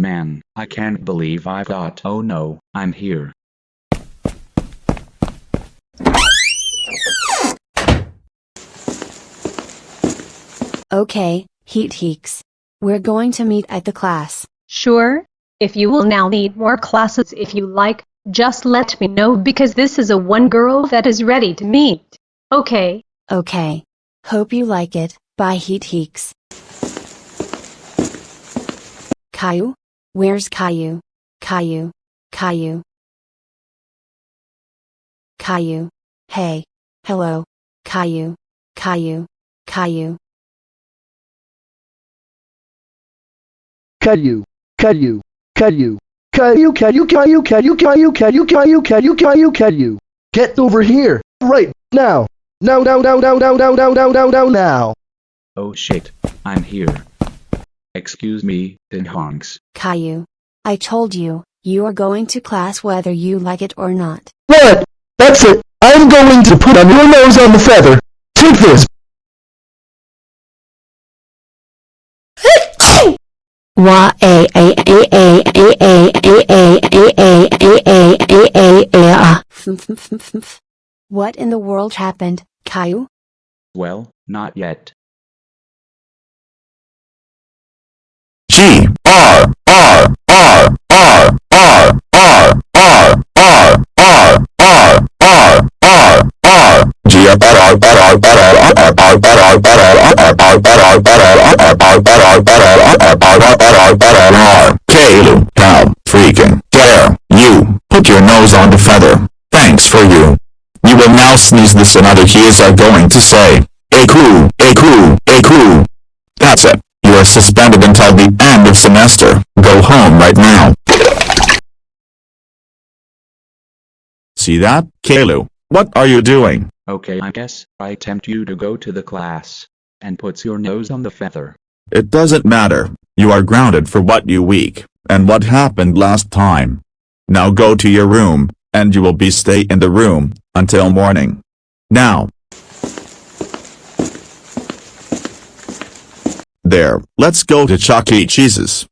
Man, I can't believe I got. Oh no, I'm here. Okay, honx. We're going to meet at the class. Sure. If you will now need more classes if you like, just let me know because this is a one girl that is ready to meet. Okay. Okay. Hope you like it. Bye honx. Caillou? Where's Caillou? Caillou. Caillou. Caillou. Hey. Hello. Caillou. Caillou. Caillou. Caillou, Caillou, Caillou, Caillou, Caillou, Caillou, Caillou, Caillou, Caillou, Caillou, Caillou, Caillou, Caillou. Get over here, right now. Now, now, now, now, now, now, now, now, now, now, now. Oh shit, I'm here. Excuse me, honx. Caillou. I told you, you are going to class whether you like it or not. What? That's it. I'm going to put on your nose on the feather. Take this. Wah a a a a a a a a a a a a a. What in the world happened, Caillou? Well, not yet. G R R R R R R R R R R R R R G R R R R Caillou, how freaking dare you put your nose on the feather? Thanks for you. You will now sneeze this and other kids are going to say, a crew, a crew, a crew. That's it. You are suspended until the end of semester. Go home right now. See that, Caillou? What are you doing? Okay, I guess I tempt you to go to the class and puts your nose on the feather. It doesn't matter. You are grounded for what you week, and what happened last time. Now go to your room, and you will be stay in the room until morning. Now. There, let's go to Chuck E. Cheese's.